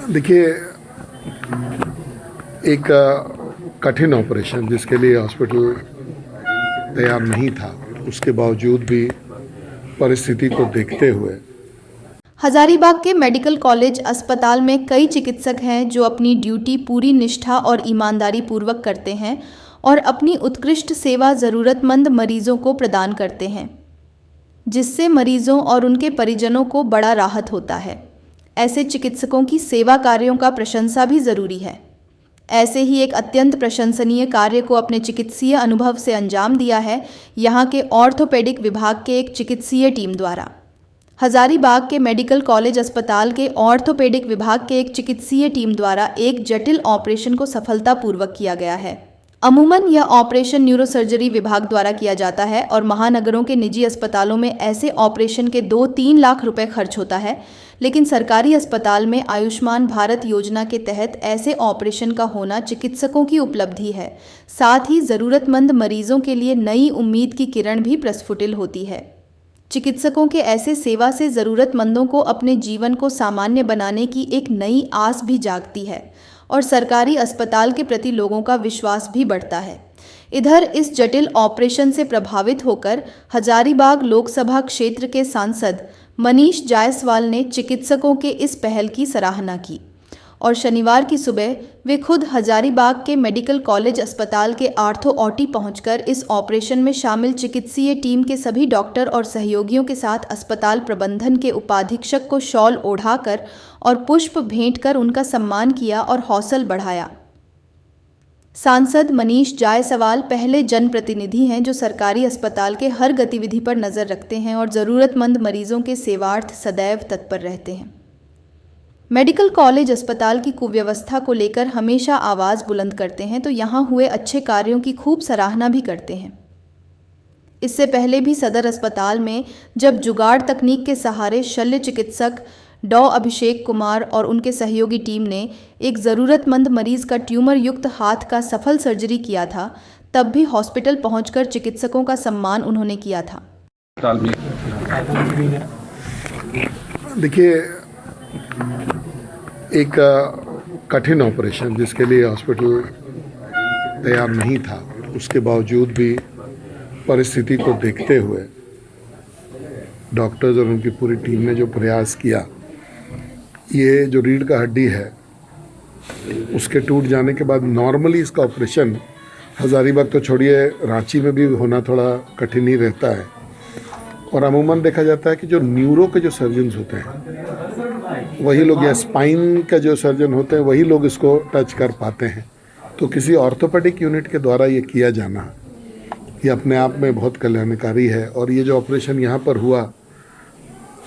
देखिए, एक कठिन ऑपरेशन जिसके लिए हॉस्पिटल तैयार नहीं था, उसके बावजूद भी परिस्थिति को देखते हुए हजारीबाग के मेडिकल कॉलेज अस्पताल में कई चिकित्सक हैं जो अपनी ड्यूटी पूरी निष्ठा और ईमानदारी पूर्वक करते हैं और अपनी उत्कृष्ट सेवा ज़रूरतमंद मरीजों को प्रदान करते हैं, जिससे मरीजों और उनके परिजनों को बड़ा राहत होता है। ऐसे चिकित्सकों की सेवा कार्यों का प्रशंसा भी ज़रूरी है। ऐसे ही एक अत्यंत प्रशंसनीय कार्य को अपने चिकित्सीय अनुभव से अंजाम दिया है यहाँ के ऑर्थोपेडिक विभाग के एक चिकित्सीय टीम द्वारा। हजारीबाग के मेडिकल कॉलेज अस्पताल के ऑर्थोपेडिक विभाग के एक चिकित्सीय टीम द्वारा एक जटिल ऑपरेशन को सफलतापूर्वक किया गया है। अमूमन यह ऑपरेशन न्यूरोसर्जरी विभाग द्वारा किया जाता है और महानगरों के निजी अस्पतालों में ऐसे ऑपरेशन के 2-3 लाख रुपए खर्च होता है, लेकिन सरकारी अस्पताल में आयुष्मान भारत योजना के तहत ऐसे ऑपरेशन का होना चिकित्सकों की उपलब्धि है। साथ ही ज़रूरतमंद मरीजों के लिए नई उम्मीद की किरण भी प्रस्फुटित होती है। चिकित्सकों के ऐसे सेवा से ज़रूरतमंदों को अपने जीवन को सामान्य बनाने की एक नई आस भी जागती है और सरकारी अस्पताल के प्रति लोगों का विश्वास भी बढ़ता है। इधर इस जटिल ऑपरेशन से प्रभावित होकर हजारीबाग लोकसभा क्षेत्र के सांसद मनीष जायसवाल ने चिकित्सकों के इस पहल की सराहना की और शनिवार की सुबह वे खुद हजारीबाग के मेडिकल कॉलेज अस्पताल के आर्थो ओटी पहुंचकर इस ऑपरेशन में शामिल चिकित्सीय टीम के सभी डॉक्टर और सहयोगियों के साथ अस्पताल प्रबंधन के उपाधीक्षक को शॉल ओढ़ाकर और पुष्प भेंट कर उनका सम्मान किया और हौसल बढ़ाया। सांसद मनीष जायसवाल पहले जनप्रतिनिधि हैं जो सरकारी अस्पताल के हर गतिविधि पर नज़र रखते हैं और ज़रूरतमंद मरीजों के सेवार्थ सदैव तत्पर रहते हैं। मेडिकल कॉलेज अस्पताल की कुव्यवस्था को लेकर हमेशा आवाज़ बुलंद करते हैं तो यहाँ हुए अच्छे कार्यों की खूब सराहना भी करते हैं। इससे पहले भी सदर अस्पताल में जब जुगाड़ तकनीक के सहारे शल्य चिकित्सक डॉ अभिषेक कुमार और उनके सहयोगी टीम ने एक ज़रूरतमंद मरीज का ट्यूमर युक्त हाथ का सफल सर्जरी किया था, तब भी हॉस्पिटल पहुंचकर चिकित्सकों का सम्मान उन्होंने किया था। देखिए, एक कठिन ऑपरेशन जिसके लिए हॉस्पिटल तैयार नहीं था, उसके बावजूद भी परिस्थिति को देखते हुए डॉक्टर्स और उनकी पूरी टीम ने जो प्रयास किया, ये जो रीढ़ का हड्डी है उसके टूट जाने के बाद नॉर्मली इसका ऑपरेशन हजारीबाग तो छोड़िए, रांची में भी होना थोड़ा कठिन ही रहता है और अमूमन देखा जाता है कि जो न्यूरो के जो सर्जन्स होते हैं वही लोग, या स्पाइन का जो सर्जन होते हैं वही लोग इसको टच कर पाते हैं। तो किसी ऑर्थोपेडिक यूनिट के द्वारा ये किया जाना ये अपने आप में बहुत कल्याणकारी है। और ये जो ऑपरेशन यहाँ पर हुआ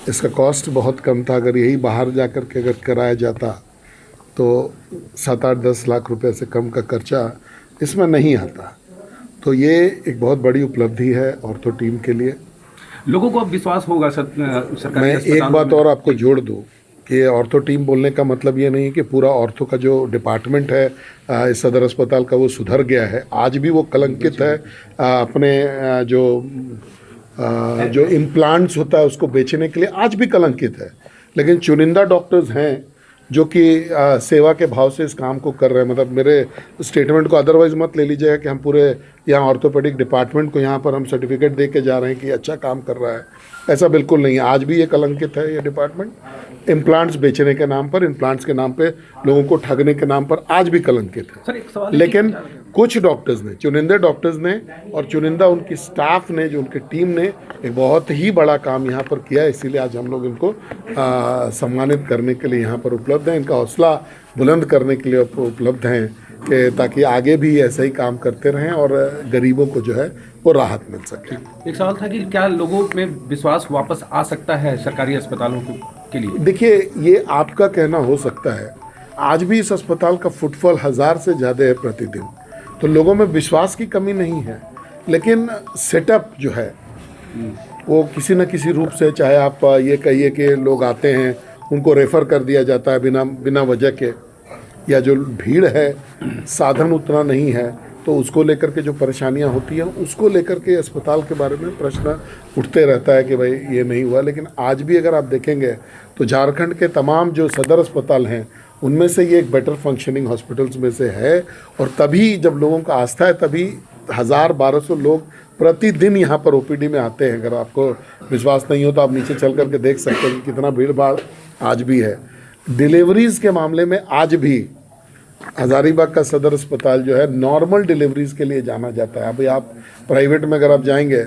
इसका कॉस्ट बहुत कम था। अगर यही बाहर जा कर के अगर कराया जाता तो 7-8-10 लाख रुपए से कम का खर्चा इसमें नहीं आता। तो ये एक बहुत बड़ी उपलब्धि है ऑर्थो टीम के लिए। लोगों को अब विश्वास होगा सरकारी। मैं एक बात और आपको जोड़ दूँ कि ऑर्थो टीम बोलने का मतलब ये नहीं है कि पूरा ऑर्थो का जो डिपार्टमेंट है इस सदर अस्पताल का वो सुधर गया है। आज भी वो कलंकित है। अपने जो इम्प्लांट्स होता है उसको बेचने के लिए आज भी कलंकित है, लेकिन चुनिंदा डॉक्टर्स हैं जो कि सेवा के भाव से इस काम को कर रहे हैं। मतलब मेरे स्टेटमेंट को अदरवाइज मत ले लीजिएगा कि हम पूरे यहाँ ऑर्थोपेडिक डिपार्टमेंट को यहाँ पर हम सर्टिफिकेट दे के जा रहे हैं कि अच्छा काम कर रहा है, ऐसा बिल्कुल नहीं है। आज भी ये कलंकित है ये डिपार्टमेंट। इम्प्लांट्स बेचने के नाम पर, इम्प्लांट्स के नाम पे लोगों को ठगने के नाम पर आज भी कलंकित है। लेकिन कुछ डॉक्टर्स ने, चुनिंदे डॉक्टर्स ने और चुनिंदा उनकी स्टाफ ने, जो उनकी टीम ने एक बहुत ही बड़ा काम यहाँ पर किया है। इसीलिए आज हम लोग इनको सम्मानित करने के लिए यहाँ पर उपलब्ध हैं, इनका हौसला बुलंद करने के लिए उपलब्ध हैं कि ताकि आगे भी ऐसा ही काम करते रहें और गरीबों को जो है वो राहत मिल सके। एक सवाल था कि क्या लोगों में विश्वास वापस आ सकता है सरकारी अस्पतालों के लिए? देखिए, ये आपका कहना हो सकता है। आज भी इस अस्पताल का फुटफॉल 1000 से ज़्यादा है प्रतिदिन, तो लोगों में विश्वास की कमी नहीं है। लेकिन सेटअप जो है वो किसी न किसी रूप से, चाहे आप ये कहिए कि लोग आते हैं उनको रेफ़र कर दिया जाता है बिना वजह के, या जो भीड़ है, साधन उतना नहीं है, तो उसको लेकर के जो परेशानियां होती हैं उसको लेकर के अस्पताल के बारे में प्रश्न उठते रहता है कि भाई ये नहीं हुआ। लेकिन आज भी अगर आप देखेंगे तो झारखंड के तमाम जो सदर अस्पताल हैं उनमें से ये एक बेटर फंक्शनिंग हॉस्पिटल्स में से है। और तभी जब लोगों का आस्था है तभी 1000-1200 लोग प्रतिदिन यहाँ पर ओपीडी में आते हैं। अगर आपको विश्वास नहीं हो तो आप नीचे चल करके देख सकते हैं कि कितना भीड़ भाड़ आज भी है। डिलीवरीज़ के मामले में आज भी हज़ारीबाग का सदर अस्पताल जो है नॉर्मल डिलीवरीज़ के लिए जाना जाता है। अभी आप प्राइवेट में अगर आप जाएंगे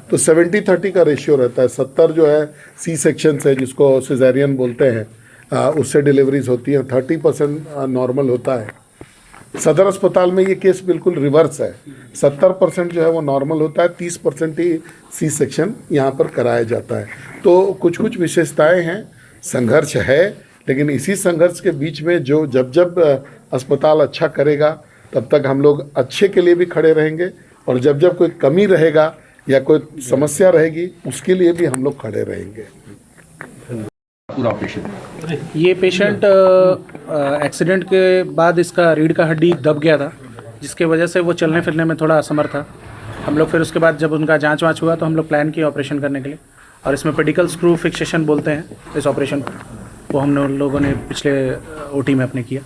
तो 70-30 का रेशियो रहता है। 70 जो है सी सेक्शन है जिसको सिजेरियन बोलते हैं, उससे डिलीवरीज होती हैं, 30% नॉर्मल होता है। सदर अस्पताल में ये केस बिल्कुल रिवर्स है, 70% जो है वो नॉर्मल होता है, 30% ही सी सेक्शन यहाँ पर कराया जाता है। तो कुछ कुछ विशेषताएं हैं, संघर्ष है, लेकिन इसी संघर्ष के बीच में जो जब अस्पताल अच्छा करेगा तब तक हम लोग अच्छे के लिए भी खड़े रहेंगे, और जब कोई कमी रहेगा या कोई समस्या रहेगी उसके लिए भी हम लोग खड़े रहेंगे। पूरा ऑपरेशन ये पेशेंट एक्सीडेंट के बाद इसका रीढ़ का हड्डी दब गया था, जिसके वजह से वो चलने फिरने में थोड़ा असमर्थ था। हम लोग फिर उसके बाद जब उनका जांच वाँच हुआ तो हम लोग प्लान किए ऑपरेशन करने के लिए, और इसमें पेडिकल स्क्रू फिक्सेशन बोलते हैं इस ऑपरेशन को, वो हम लोगों ने पिछले ओटी में अपने किया।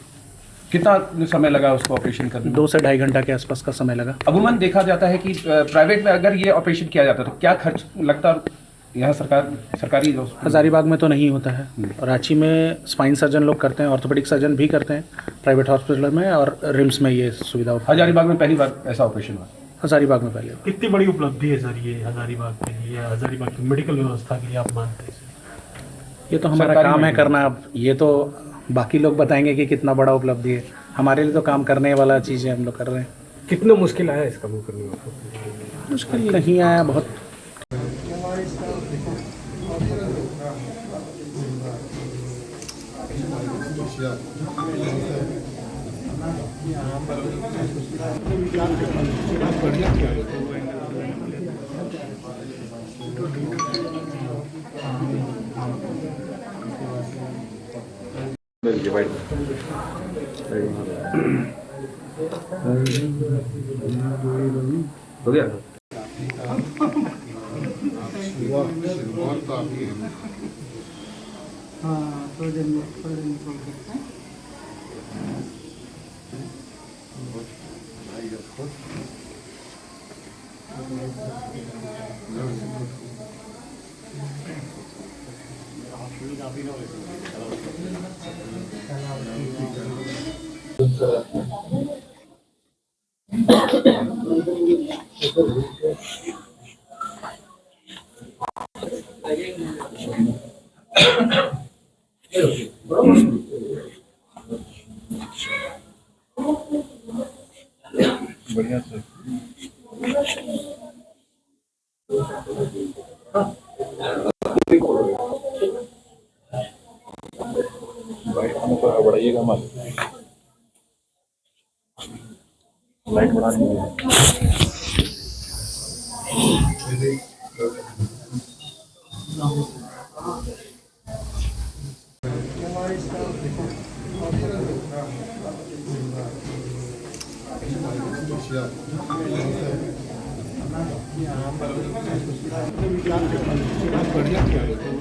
कितना समय लगा उसको ऑपरेशन करने में? 2 से ढाई घंटा के आसपास का समय लगा। अमूमन देखा जाता है कि प्राइवेट में अगर ये ऑपरेशन किया जाता तो क्या खर्च लगता? यहाँ सरकारी हज़ारीबाग में तो नहीं होता है, और रांची में स्पाइन सर्जन लोग करते हैं, ऑर्थोपेडिक सर्जन भी करते हैं प्राइवेट हॉस्पिटल में, और रिम्स में ये सुविधा होती है। हज़ारीबाग में पहली बार ऐसा ऑपरेशन हुआ? हज़ारीबाग में पहले। कितनी बड़ी उपलब्धि है सर ये हज़ारीबाग के लिए, हज़ारीबाग की मेडिकल व्यवस्था के लिए आप मानते हैं? ये तो हमारा काम है करना। अब ये तो बाकी लोग बताएंगे कि कितना बड़ा उपलब्धि है, हमारे लिए तो काम करने वाला चीज़ है, हम लोग कर रहे हैं। कितना मुश्किल आया इसका मुँह करने में? मुश्किल नहीं आया बहुत। हो गया? बढ़िया सर। बढ़ाइएगा मत, लाइट बढ़ा दीजिए। बढ़िया।